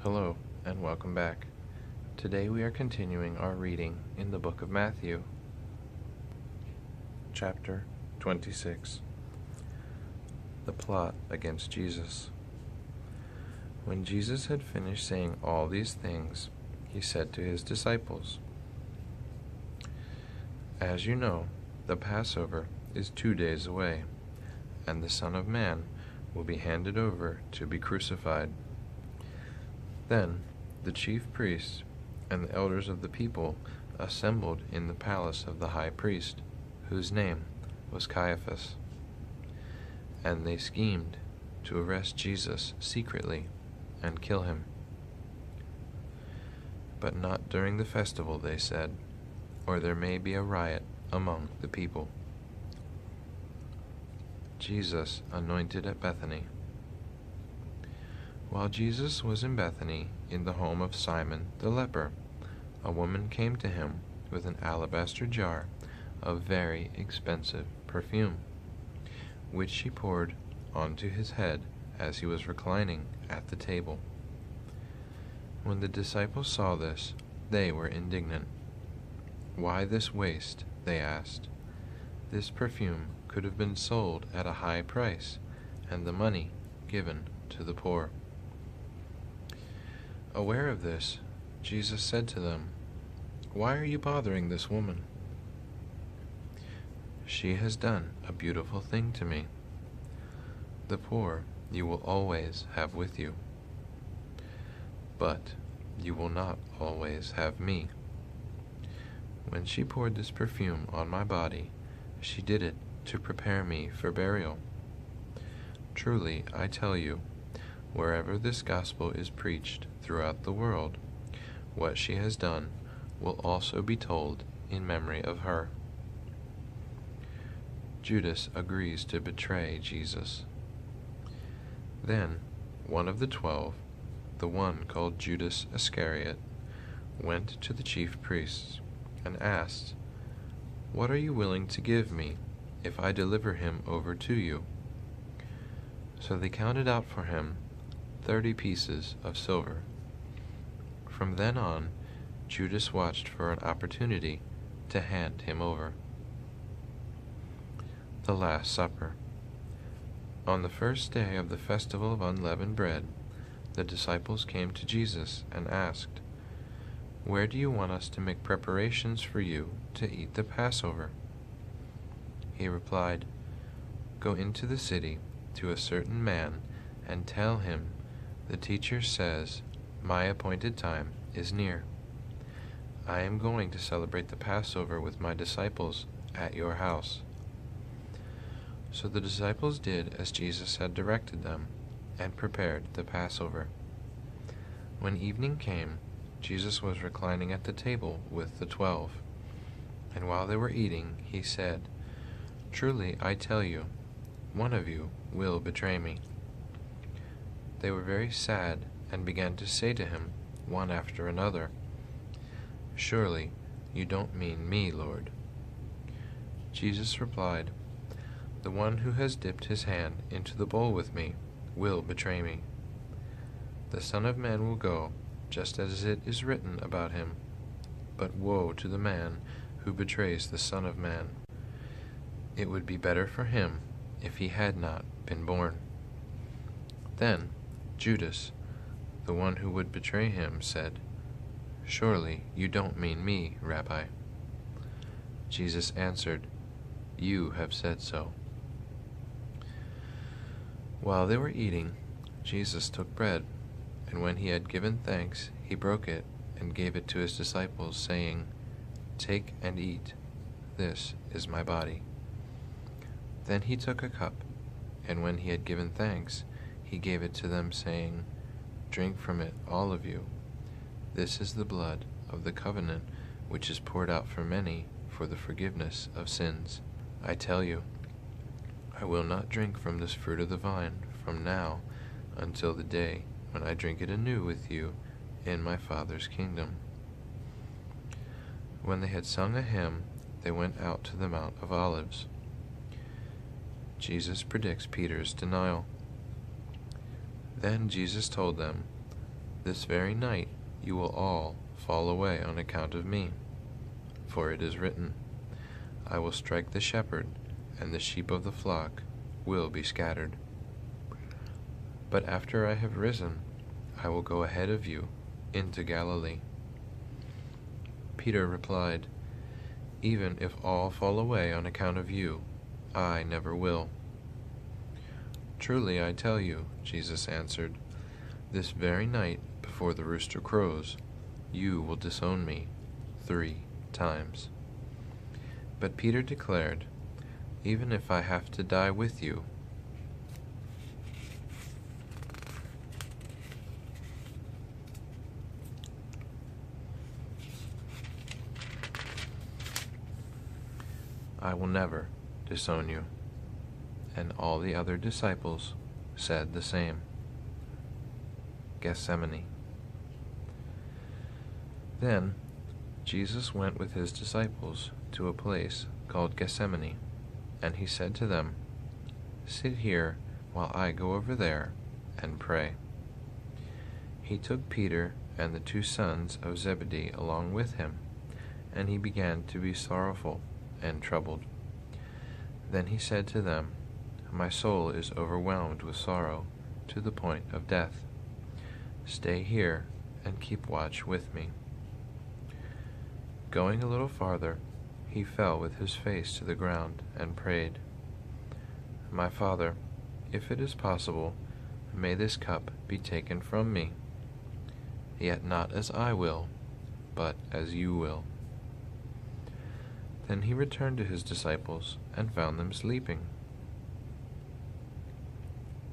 Hello, and welcome back. Today we are continuing our reading in the book of Matthew, chapter 26. The plot against Jesus. When Jesus had finished saying all these things, he said to his disciples, "As you know, the Passover is 2 days away, and the Son of Man will be handed over to be crucified." Then the chief priests and the elders of the people assembled in the palace of the high priest, whose name was Caiaphas. And they schemed to arrest Jesus secretly and kill him. But not during the festival, they said, or there may be a riot among the people. Jesus anointed at Bethany. While Jesus was in Bethany, in the home of Simon the leper, a woman came to him with an alabaster jar of very expensive perfume, which she poured onto his head as he was reclining at the table. When the disciples saw this, they were indignant. "Why this waste?" they asked. "This perfume could have been sold at a high price, and the money given to the poor." Aware of this, Jesus said to them, "Why are you bothering this woman? She has done a beautiful thing to me. The poor you will always have with you, but you will not always have me. When she poured this perfume on my body, she did it to prepare me for burial. Truly, I tell you, wherever this gospel is preached throughout the world, what she has done will also be told in memory of her." Judas agrees to betray Jesus. Then one of the 12, the one called Judas Iscariot, went to the chief priests and asked, "What are you willing to give me if I deliver him over to you?" So they counted out for him 30 pieces of silver. From then on, Judas watched for an opportunity to hand him over. The Last Supper. On the first day of the festival of unleavened bread, the disciples came to Jesus and asked, "Where do you want us to make preparations for you to eat the Passover?" He replied, "Go into the city to a certain man and tell him, 'The teacher says, my appointed time is near. I am going to celebrate the Passover with my disciples at your house.'" So the disciples did as Jesus had directed them and prepared the Passover. When evening came, Jesus was reclining at the table with the 12. And while they were eating, he said, "Truly, I tell you, one of you will betray me." They were very sad and began to say to him, one after another, "Surely you don't mean me, Lord." Jesus replied, "The one who has dipped his hand into the bowl with me will betray me. The Son of Man will go just as it is written about him, but woe to the man who betrays the Son of Man. It would be better for him if he had not been born." Then Judas, the one who would betray him, said, "Surely you don't mean me, Rabbi." Jesus answered, "You have said so." While they were eating, Jesus took bread, and when he had given thanks, he broke it and gave it to his disciples, saying, "Take and eat. This is my body." Then he took a cup, and when he had given thanks, he gave it to them, saying, "Drink from it, all of you. This is the blood of the covenant, which is poured out for many for the forgiveness of sins. I tell you, I will not drink from this fruit of the vine from now until the day when I drink it anew with you in my Father's kingdom." When they had sung a hymn, they went out to the Mount of Olives. Jesus predicts Peter's denial. Then Jesus told them, This very night you will all fall away on account of me. For it is written, I will strike the shepherd, and the sheep of the flock will be scattered. But after I have risen, I will go ahead of you into Galilee." Peter replied, "Even if all fall away on account of you, I never will." "Truly I tell you," Jesus answered, "this very night before the rooster crows, you will disown me 3 times." But Peter declared, "Even if I have to die with you, I will never disown you." And all the other disciples said the same. Gethsemane. Then Jesus went with his disciples to a place called Gethsemane, and he said to them, "Sit here while I go over there and pray." He took Peter and the 2 sons of Zebedee along with him, and he began to be sorrowful and troubled. Then he said to them, "My soul is overwhelmed with sorrow to the point of death. Stay here and keep watch with me." Going a little farther, he fell with his face to the ground and prayed, "My Father, if it is possible, may this cup be taken from me. Yet not as I will, but as you will." Then he returned to his disciples and found them sleeping.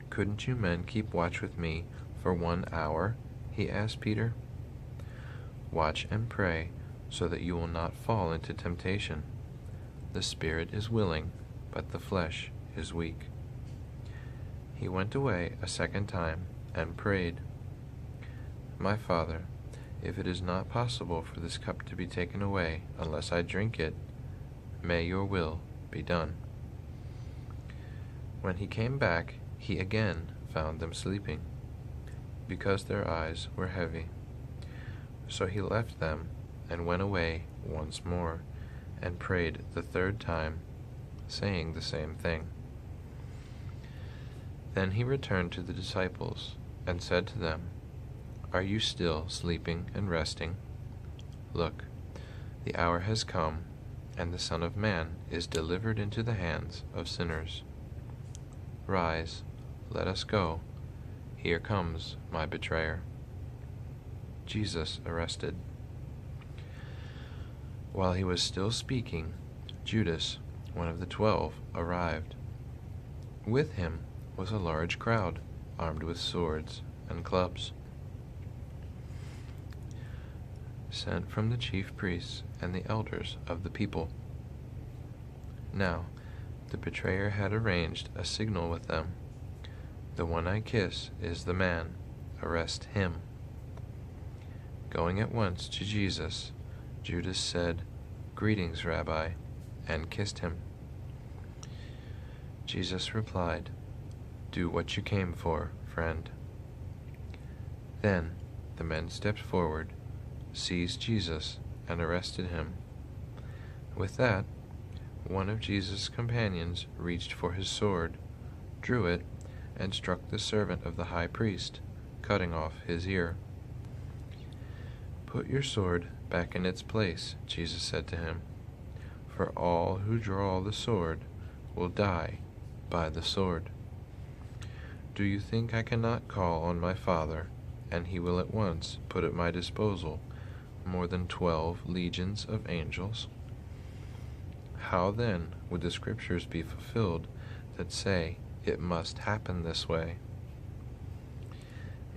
"Couldn't you men keep watch with me for 1 hour?" he asked Peter. "Watch and pray so that you will not fall into temptation. The spirit is willing, but the flesh is weak." He went away a second time and prayed, "My Father, if it is not possible for this cup to be taken away unless I drink it, may your will be done." When he came back, he again found them sleeping, because their eyes were heavy. So he left them and went away once more, and prayed the 3rd time, saying the same thing. Then he returned to the disciples and said to them, "Are you still sleeping and resting? Look, the hour has come, and the Son of Man is delivered into the hands of sinners. Rise, let us go. Here comes my betrayer." Jesus arrested. While he was still speaking, Judas, one of the 12, arrived. With him was a large crowd, armed with swords and clubs, sent from the chief priests and the elders of the people. Now, the betrayer had arranged a signal with them. "The one I kiss is the man. Arrest him." Going at once to Jesus, Judas said, "Greetings, Rabbi," and kissed him. Jesus replied, "Do what you came for, friend." Then the men stepped forward, seized Jesus, and arrested him. With that, one of Jesus' companions reached for his sword, drew it, and struck the servant of the high priest, cutting off his ear. "Put your sword back in its place," Jesus said to him, "for all who draw the sword will die by the sword. Do you think I cannot call on my Father, and he will at once put at my disposal more than 12 legions of angels? How then would the Scriptures be fulfilled that say it must happen this way?"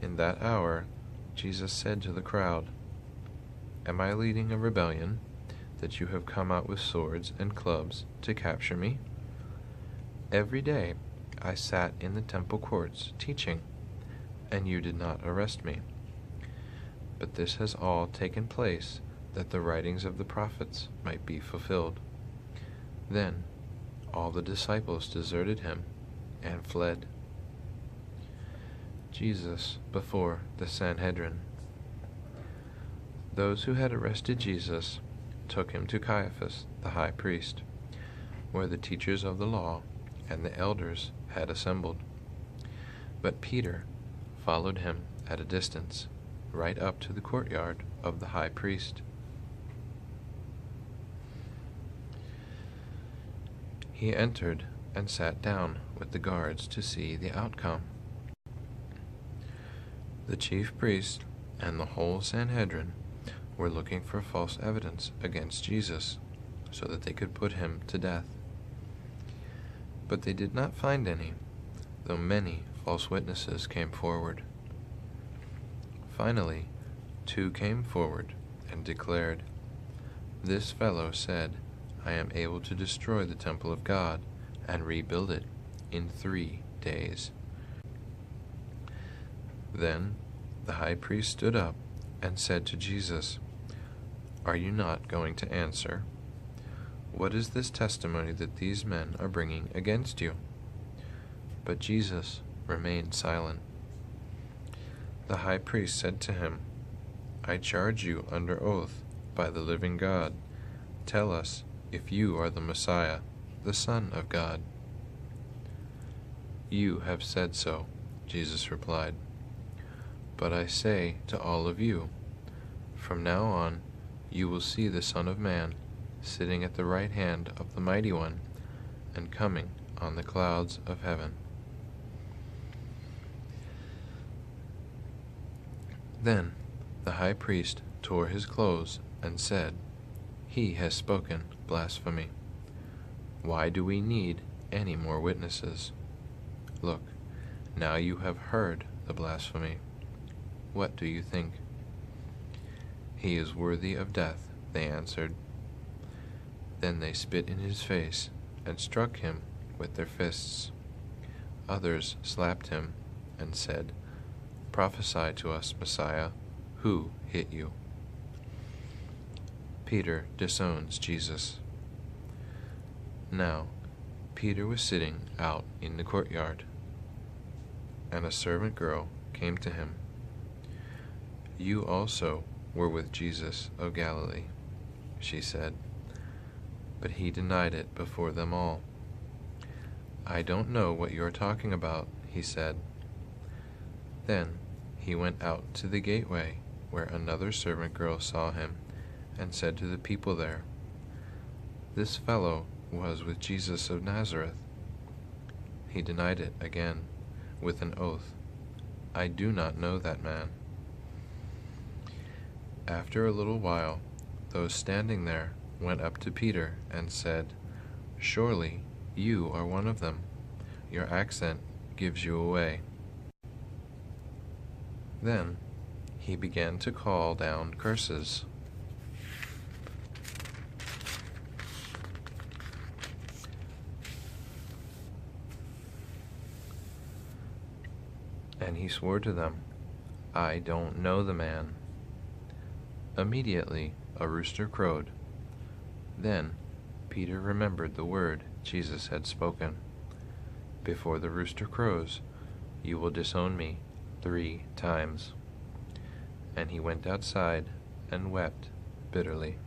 In that hour, Jesus said to the crowd, "Am I leading a rebellion, that you have come out with swords and clubs to capture me? Every day I sat in the temple courts teaching, and you did not arrest me. But this has all taken place that the writings of the prophets might be fulfilled." Then all the disciples deserted him and fled. Jesus before the Sanhedrin. Those who had arrested Jesus took him to Caiaphas, the high priest, where the teachers of the law and the elders had assembled. But Peter followed him at a distance, right up to the courtyard of the high priest. He entered and sat down with the guards to see the outcome. The chief priests and the whole Sanhedrin were looking for false evidence against Jesus so that they could put him to death. But they did not find any, though many false witnesses came forward. Finally, 2 came forward and declared, "This fellow said, I am able to destroy the temple of God and rebuild it in 3 days." Then the high priest stood up and said to Jesus, "Are you not going to answer? What is this testimony that these men are bringing against you?" But Jesus remained silent. The high priest said to him, "I charge you under oath by the living God, tell us if you are the Messiah, the Son of God." "You have said so," Jesus replied. "But I say to all of you, from now on you will see the Son of Man sitting at the right hand of the Mighty One and coming on the clouds of heaven." Then the high priest tore his clothes and said, "He has spoken blasphemy. Why do we need any more witnesses? Look, now you have heard the blasphemy. What do you think?" "He is worthy of death," they answered. Then they spit in his face and struck him with their fists. Others slapped him and said, "Prophesy to us, Messiah, who hit you?" Peter disowns Jesus. Now Peter was sitting out in the courtyard, and a servant girl came to him. "You also were with Jesus of Galilee," she said. But he denied it before them all. "I don't know what you are talking about," he said. Then he went out to the gateway, where another servant girl saw him, and said to the people there, "This fellow was with Jesus of Nazareth." He denied it again, with an oath, "I do not know that man." After a little while, those standing there went up to Peter and said, "Surely you are one of them. Your accent gives you away." Then he began to call down curses. And he swore to them, "I don't know the man." Immediately a rooster crowed. Then Peter remembered the word Jesus had spoken, "Before the rooster crows, you will disown me 3 times." And he went outside and wept bitterly.